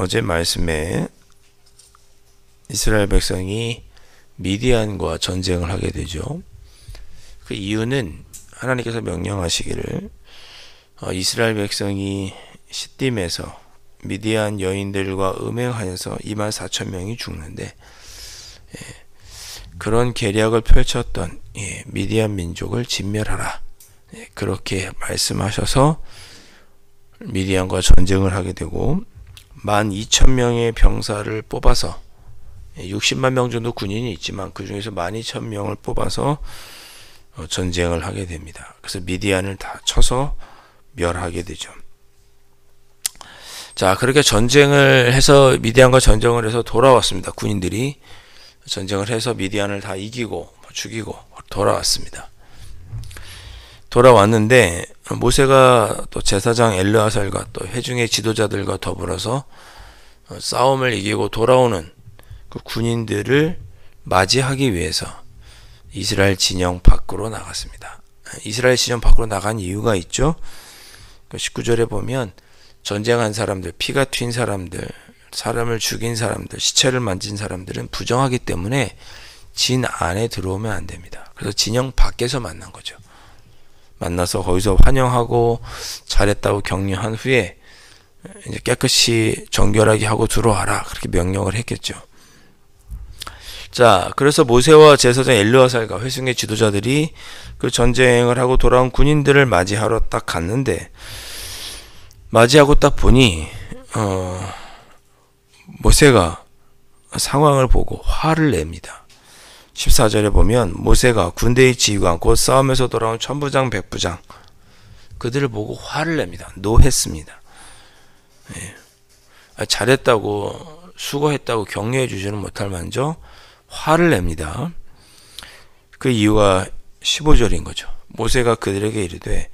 어제 말씀에 이스라엘 백성이 미디안과 전쟁을 하게 되죠. 그 이유는 하나님께서 명령하시기를 이스라엘 백성이 시딤에서 미디안 여인들과 음행하여서 24,000명이 죽는데, 그런 계략을 펼쳤던 미디안 민족을 진멸하라, 그렇게 말씀하셔서 미디안과 전쟁을 하게 되고 12,000명의 병사를 뽑아서, 60만 명 정도 군인이 있지만 그 중에서 12,000명을 뽑아서 전쟁을 하게 됩니다. 그래서 미디안을 다 쳐서 멸하게 되죠. 자, 그렇게 전쟁을 해서 미디안과 전쟁을 해서 돌아왔습니다. 군인들이 전쟁을 해서 미디안을 다 이기고 죽이고 돌아왔습니다. 돌아왔는데 모세가 또 제사장 엘르아살과 또 회중의 지도자들과 더불어서 싸움을 이기고 돌아오는 그 군인들을 맞이하기 위해서 이스라엘 진영 밖으로 나갔습니다. 이스라엘 진영 밖으로 나간 이유가 있죠. 19절에 보면 전쟁한 사람들, 피가 튄 사람들, 사람을 죽인 사람들, 시체를 만진 사람들은 부정하기 때문에 진 안에 들어오면 안 됩니다. 그래서 진영 밖에서 만난 거죠. 만나서 거기서 환영하고 잘했다고 격려한 후에 이제 깨끗이 정결하게 하고 들어와라, 그렇게 명령을 했겠죠. 자, 그래서 모세와 제사장 엘르아살과 회중의 지도자들이 그 전쟁을 하고 돌아온 군인들을 맞이하러 딱 갔는데, 맞이하고 딱 보니 모세가 상황을 보고 화를 냅니다. 14절에 보면 모세가 군대의 지휘관 곧 싸움에서 돌아온 천부장 백부장 그들을 보고 화를 냅니다. 노했습니다. 잘했다고 수고했다고 격려해 주지는 못할 만저 화를 냅니다. 그 이유가 15절인 거죠. 모세가 그들에게 이르되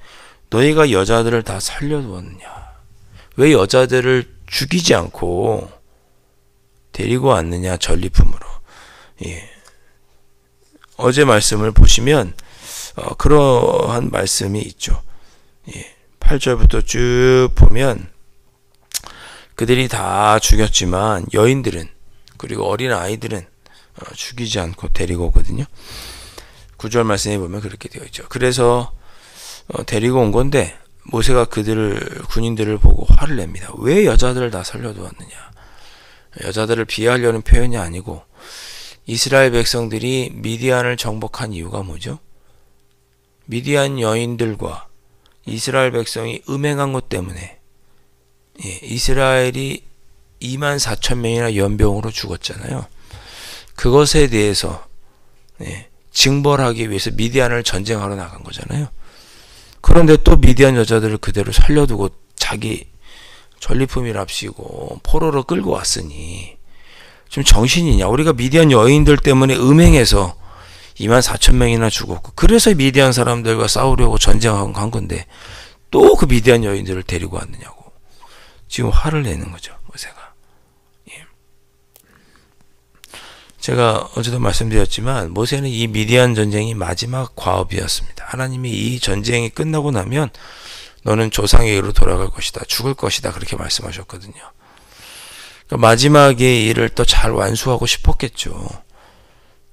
너희가 여자들을 다 살려두었느냐, 왜 여자들을 죽이지 않고 데리고 왔느냐, 전리품으로. 어제 말씀을 보시면 그러한 말씀이 있죠. 8절부터 쭉 보면 그들이 다 죽였지만 여인들은, 그리고 어린 아이들은 죽이지 않고 데리고 오거든요. 9절 말씀에 보면 그렇게 되어 있죠. 그래서 데리고 온 건데 모세가 군인들을 보고 화를 냅니다. 왜 여자들을 다 살려두었느냐. 여자들을 비하하려는 표현이 아니고 이스라엘 백성들이 미디안을 정복한 이유가 뭐죠? 미디안 여인들과 이스라엘 백성이 음행한 것 때문에 이스라엘이 24,000명이나 연병으로 죽었잖아요. 그것에 대해서 징벌하기 위해서 미디안을 전쟁하러 나간 거잖아요. 그런데 또 미디안 여자들을 그대로 살려두고 자기 전리품이랍시고 포로로 끌고 왔으니 좀 정신이냐. 우리가 미디안 여인들 때문에 음행해서 24,000명이나 죽었고, 그래서 미디안 사람들과 싸우려고 전쟁하고 간 건데 또 그 미디안 여인들을 데리고 왔느냐고 지금 화를 내는 거죠, 모세가. 제가 어제도 말씀드렸지만 모세는 이 미디안 전쟁이 마지막 과업이었습니다. 하나님이 이 전쟁이 끝나고 나면 너는 조상에게로 돌아갈 것이다, 죽을 것이다, 그렇게 말씀하셨거든요. 그러니까 마지막에 일을 또 잘 완수하고 싶었겠죠.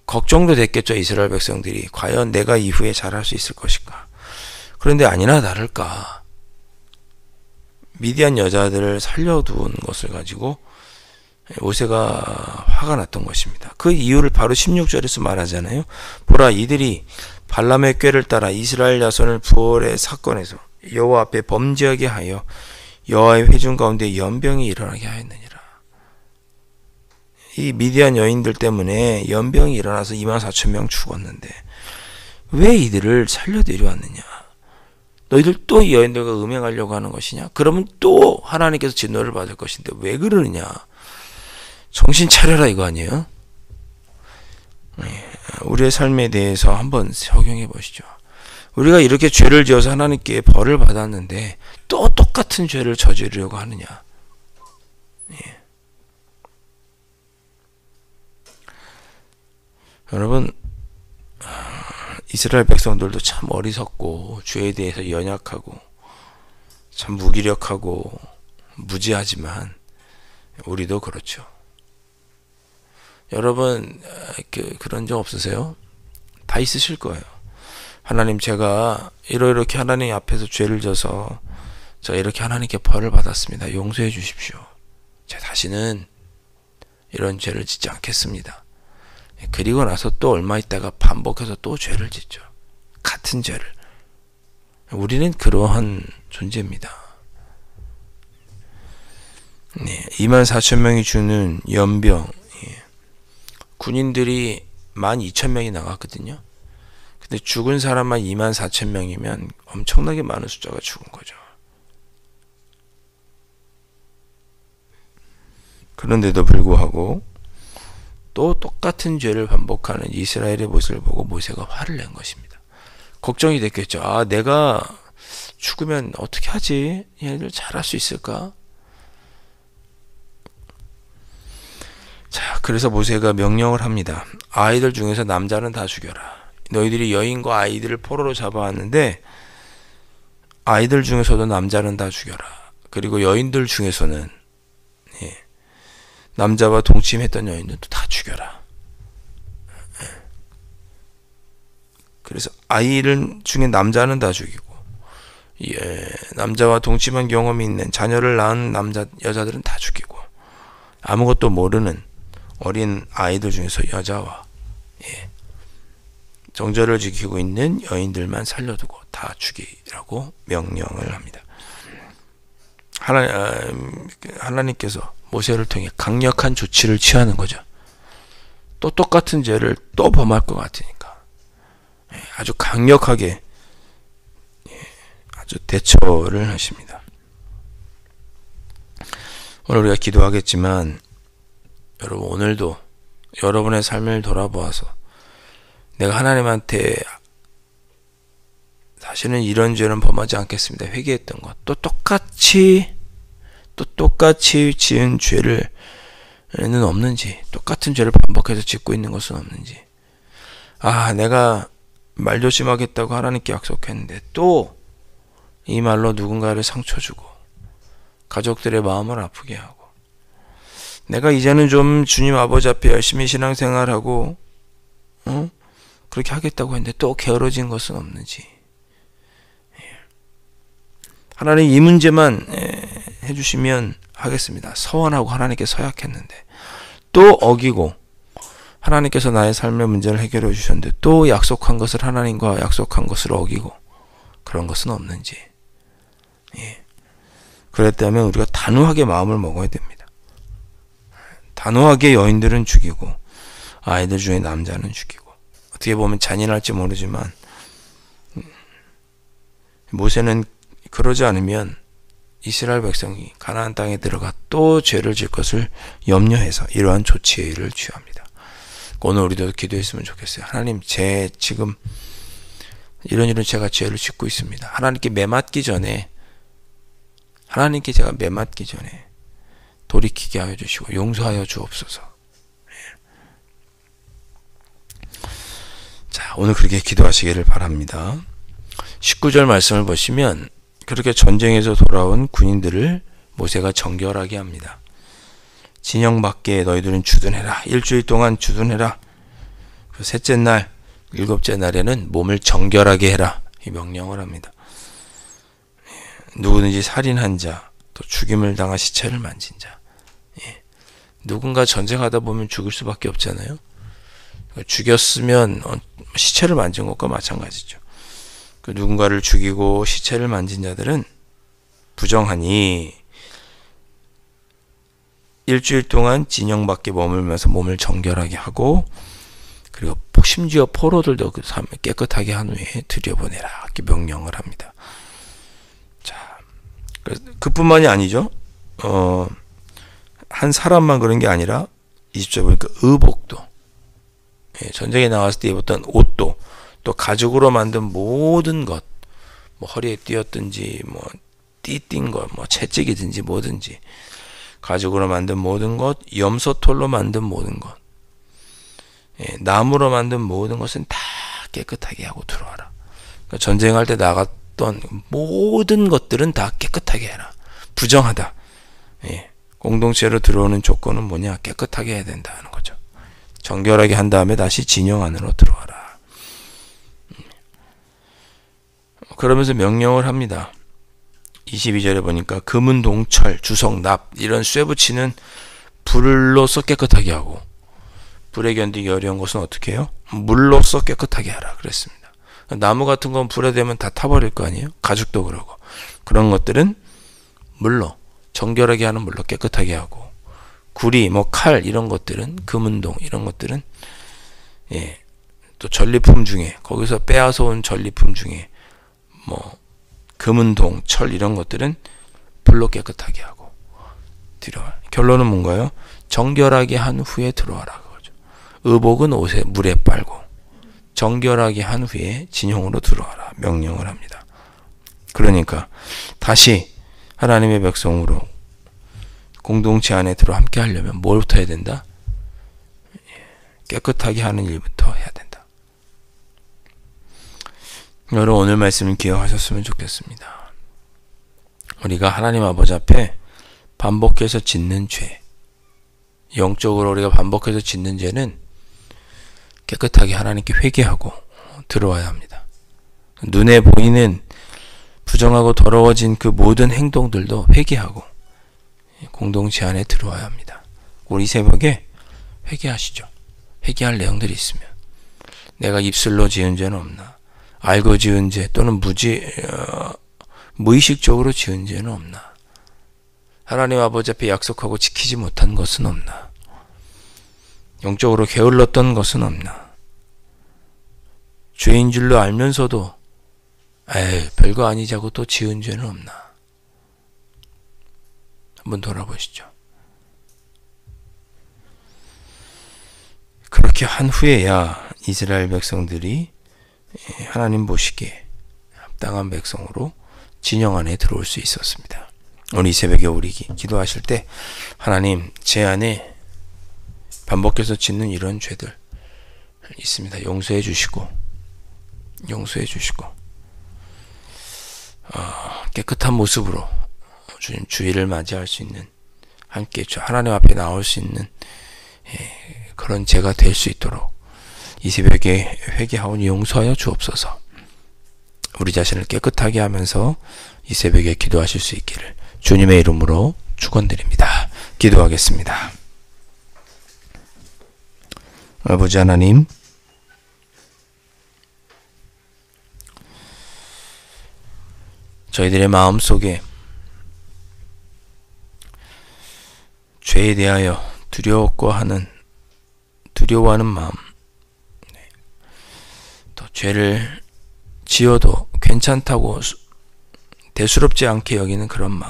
걱정도 됐겠죠. 이스라엘 백성들이 과연 내가 이후에 잘할 수 있을 것인가. 그런데 아니나 다를까 미디안 여자들을 살려둔 것을 가지고 모세가 화가 났던 것입니다. 그 이유를 바로 16절에서 말하잖아요. 보라, 이들이 발람의 꾀를 따라 이스라엘 자손을 부올의 사건에서 여호와 앞에 범죄하게 하여 여호와의 회중 가운데 연병이 일어나게 하였느니라. 이 미디안 여인들 때문에 연병이 일어나서 24,000명 죽었는데 왜 이들을 살려 데려왔느냐. 너희들 또 이 여인들과 음행하려고 하는 것이냐. 그러면 또 하나님께서 진노를 받을 것인데 왜 그러느냐. 정신 차려라, 이거 아니에요? 우리의 삶에 대해서 한번 적용해 보시죠. 우리가 이렇게 죄를 지어서 하나님께 벌을 받았는데 또 똑같은 죄를 저지르려고 하느냐. 예. 여러분, 이스라엘 백성들도 참 어리석고 죄에 대해서 연약하고 참 무기력하고 무지하지만 우리도 그렇죠. 여러분 그런 적 없으세요? 다 있으실 거예요. 하나님, 제가 이렇게 하나님 앞에서 죄를 져서 제가 이렇게 하나님께 벌을 받았습니다. 용서해 주십시오. 제가 다시는 이런 죄를 짓지 않겠습니다. 그리고 나서 또 얼마 있다가 반복해서 또 죄를 짓죠. 같은 죄를. 우리는 그러한 존재입니다. 네, 24,000명이 죽는 연병. 예. 군인들이 12,000명이 나갔거든요. 근데 죽은 사람만 24,000명이면 엄청나게 많은 숫자가 죽은 거죠. 그런데도 불구하고 또 똑같은 죄를 반복하는 이스라엘의 모습을 보고 모세가 화를 낸 것입니다. 걱정이 됐겠죠. 아, 내가 죽으면 어떻게 하지? 얘네들 잘할 수 있을까? 자, 그래서 모세가 명령을 합니다. 아이들 중에서 남자는 다 죽여라. 너희들이 여인과 아이들을 포로로 잡아왔는데 아이들 중에서도 남자는 다 죽여라. 그리고 여인들 중에서는 남자와 동침했던 여인들도 다 죽여라. 그래서 아이들 중에 남자는 다 죽이고, 남자와 동침한 경험이 있는 자녀를 낳은 여자들은 다 죽이고, 아무것도 모르는 어린 아이들 중에서 여자와 정절을 지키고 있는 여인들만 살려두고 다 죽이라고 명령을 합니다. 하나님께서 모세를 통해 강력한 조치를 취하는 거죠. 또 똑같은 죄를 또 범할 것 같으니까 아주 강력하게 아주 대처를 하십니다. 오늘 우리가 기도하겠지만 여러분, 오늘도 여러분의 삶을 돌아보아서 내가 하나님한테 다시는 이런 죄는 범하지 않겠습니다. 회개했던 것, 또 똑같이 지은 죄는 없는지, 똑같은 죄를 반복해서 짓고 있는 것은 없는지, 아, 내가 말 조심하겠다고 하나님께 약속했는데 또 이 말로 누군가를 상처 주고 가족들의 마음을 아프게 하고, 내가 이제는 좀 주님 아버지 앞에 열심히 신앙생활하고 그렇게 하겠다고 했는데 또 게으러진 것은 없는지, 하나님 이 문제만 해주시면 하겠습니다. 서원하고 하나님께 서약했는데 또 어기고, 하나님께서 나의 삶의 문제를 해결해 주셨는데 또 약속한 것을, 하나님과 약속한 것을 어기고, 그런 것은 없는지. 그랬다면 우리가 단호하게 마음을 먹어야 됩니다. 단호하게 여인들은 죽이고 아이들 중에 남자는 죽이고, 어떻게 보면 잔인할지 모르지만 모세는 그러지 않으면 이스라엘 백성이 가나안 땅에 들어가 또 죄를 질 것을 염려해서 이러한 조치를 취합니다. 오늘 우리도 기도했으면 좋겠어요. 하나님, 지금 이런 제가 죄를 짓고 있습니다. 하나님께 제가 매맞기 전에 돌이키게 하여 주시고 용서하여 주옵소서. 자, 오늘 그렇게 기도하시기를 바랍니다. 19절 말씀을 보시면 그렇게 전쟁에서 돌아온 군인들을 모세가 정결하게 합니다. 진영 밖에 너희들은 주둔해라. 일주일 동안 주둔해라. 그 셋째 날, 일곱째 날에는 몸을 정결하게 해라. 이 명령을 합니다. 누구든지 살인한 자, 또 죽임을 당한 시체를 만진 자, 누군가 전쟁하다 보면 죽을 수밖에 없잖아요. 죽였으면 시체를 만진 것과 마찬가지죠. 그 누군가를 죽이고 시체를 만진 자들은 부정하니 일주일 동안 진영 밖에 머물면서 몸을 정결하게 하고, 그리고 심지어 포로들도 그 삶을 깨끗하게 한 후에 들여보내라. 이렇게 명령을 합니다. 자, 그뿐만이 아니죠. 한 사람만 그런 게 아니라 20절 보니까 의복도, 전쟁에 나갔을 때 입었던 옷도 또 가죽으로 만든 모든 것, 뭐 허리에 띄었든지 뭐 띠띈 것, 뭐 채찍이든지 뭐든지 가죽으로 만든 모든 것, 염소털로 만든 모든 것, 나무로 만든 모든 것은 다 깨끗하게 하고 들어와라. 그러니까 전쟁할 때 나갔던 모든 것들은 다 깨끗하게 해라. 부정하다. 공동체로 들어오는 조건은 뭐냐? 깨끗하게 해야 된다는 거죠. 정결하게 한 다음에 다시 진영 안으로 들어와라. 그러면서 명령을 합니다. 22절에 보니까 금은 동철, 주석, 납 이런 쇠 붙이는 불로서 깨끗하게 하고, 불에 견디기 어려운 것은 어떻게 해요? 물로서 깨끗하게 하라 그랬습니다. 나무 같은 건 불에 대면 다 타버릴 거 아니에요? 가죽도 그러고. 그런 것들은 물로, 정결하게 하는 물로 깨끗하게 하고, 구리, 뭐 칼 이런 것들은, 금은동 이런 것들은 또 전리품 중에, 거기서 빼앗아 온 전리품 중에 뭐 금은동, 철 이런 것들은 불로 깨끗하게 하고 들어와. 결론은 뭔가요? 정결하게 한 후에 들어와라 그거죠. 의복은 옷에 물에 빨고 정결하게 한 후에 진영으로 들어와라 명령을 합니다. 그러니까 다시 하나님의 백성으로 공동체 안에 들어 함께 하려면 뭘부터 해야 된다? 깨끗하게 하는 일부터 해야 된다. 여러분 오늘 말씀을 기억하셨으면 좋겠습니다. 우리가 하나님 아버지 앞에 반복해서 짓는 죄, 영적으로 우리가 반복해서 짓는 죄는 깨끗하게 하나님께 회개하고 들어와야 합니다. 눈에 보이는 부정하고 더러워진 그 모든 행동들도 회개하고 공동체 안에 들어와야 합니다. 우리 새벽에 회개하시죠. 회개할 내용들이 있으면 내가 입술로 지은 죄는 없나? 알고 지은 죄 또는 무의식적으로 지은 죄는 없나? 하나님 아버지 앞에 약속하고 지키지 못한 것은 없나? 영적으로 게을렀던 것은 없나? 죄인 줄로 알면서도 별거 아니자고 또 지은 죄는 없나? 한번 돌아보시죠. 그렇게 한 후에야 이스라엘 백성들이 하나님 보시기에 합당한 백성으로 진영 안에 들어올 수 있었습니다. 오늘 이 새벽에 우리 기도하실 때 하나님 제 안에 반복해서 짓는 이런 죄들 있습니다. 용서해 주시고 깨끗한 모습으로 주님 주일을 맞이할 수 있는, 함께 하나님 앞에 나올 수 있는 그런 제가 될 수 있도록 이 새벽에 회개하오니 용서하여 주옵소서. 우리 자신을 깨끗하게 하면서 이 새벽에 기도하실 수 있기를 주님의 이름으로 축원드립니다. 기도하겠습니다. 아버지 하나님, 저희들의 마음속에 죄에 대하여 두려워하는 마음, 또 죄를 지어도 괜찮다고 대수롭지 않게 여기는 그런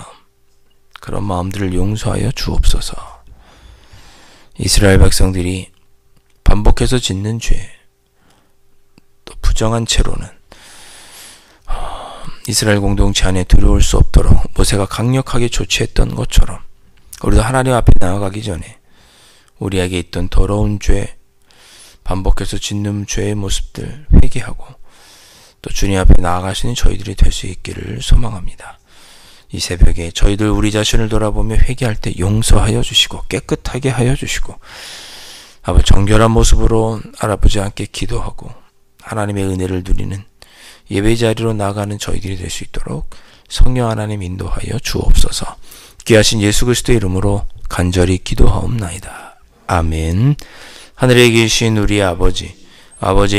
마음들을 용서하여 주옵소서. 이스라엘 백성들이 반복해서 짓는 죄, 또 부정한 채로는 이스라엘 공동체 안에 들어올 수 없도록 모세가 강력하게 조치했던 것처럼 우리도 하나님 앞에 나아가기 전에 우리에게 있던 더러운 죄, 반복해서 짓는 죄의 모습들 회개하고 또 주님 앞에 나아가시는 저희들이 될 수 있기를 소망합니다. 이 새벽에 저희들 우리 자신을 돌아보며 회개할 때 용서하여 주시고 깨끗하게 하여 주시고 아버지 정결한 모습으로 아버지 함께 기도하고 하나님의 은혜를 누리는 예배 자리로 나가는 저희들이 될 수 있도록 성령 하나님 인도하여 주옵소서. 귀하신 예수 그리스도의 이름으로 간절히 기도하옵나이다. 아멘. 하늘에 계신 우리 아버지의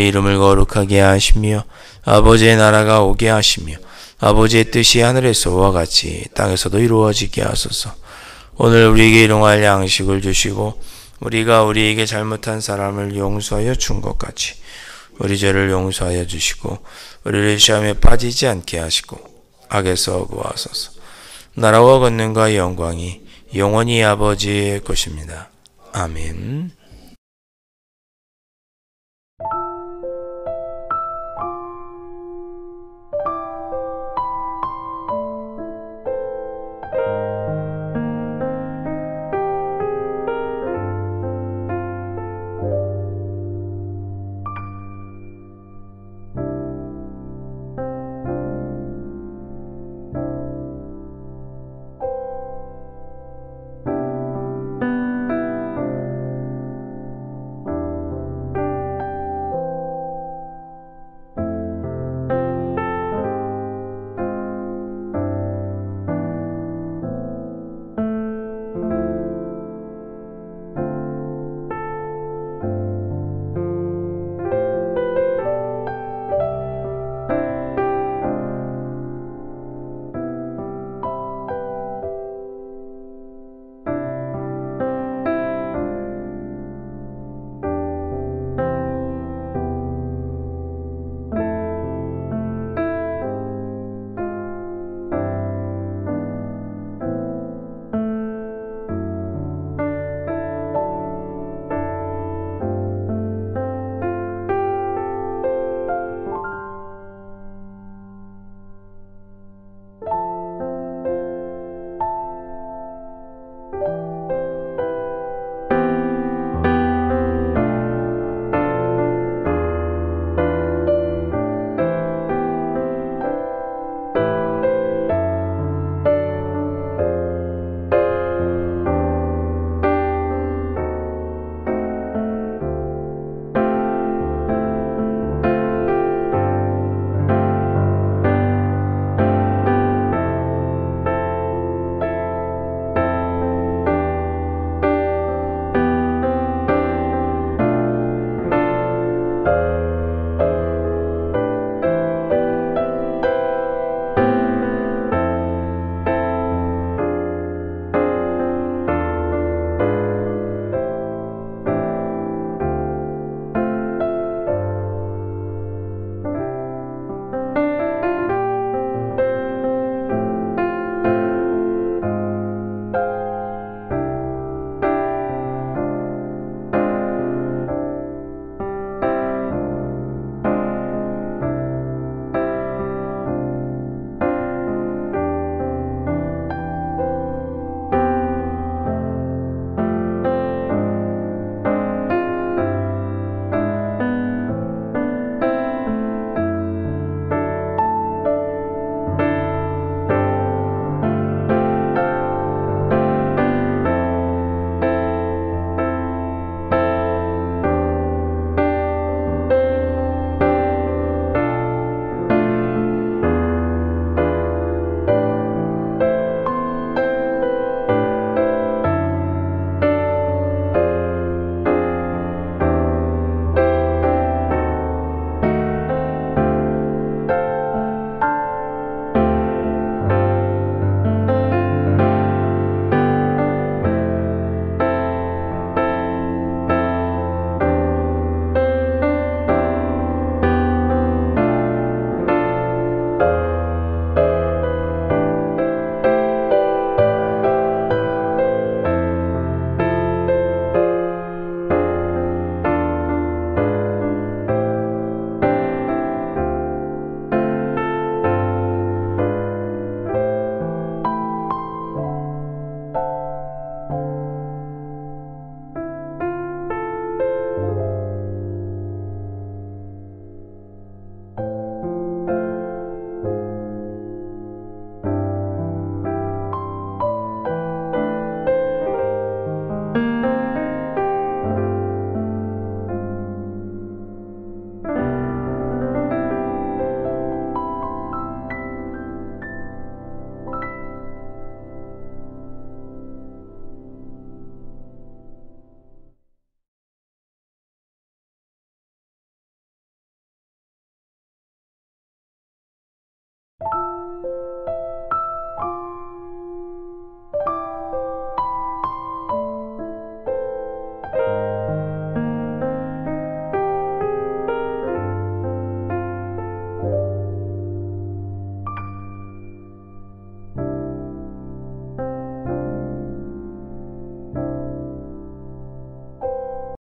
이름을 거룩하게 하시며 아버지의 나라가 오게 하시며 아버지의 뜻이 하늘에서와 같이 땅에서도 이루어지게 하소서. 오늘 우리에게 일용할 양식을 주시고 우리가 우리에게 잘못한 사람을 용서하여 준 것 같이 우리 죄를 용서하여 주시고 우리를 시험에 빠지지 않게 하시고 악에서 구하소서. 나라와 권능과 영광이 영원히 아버지의 것입니다. 아멘.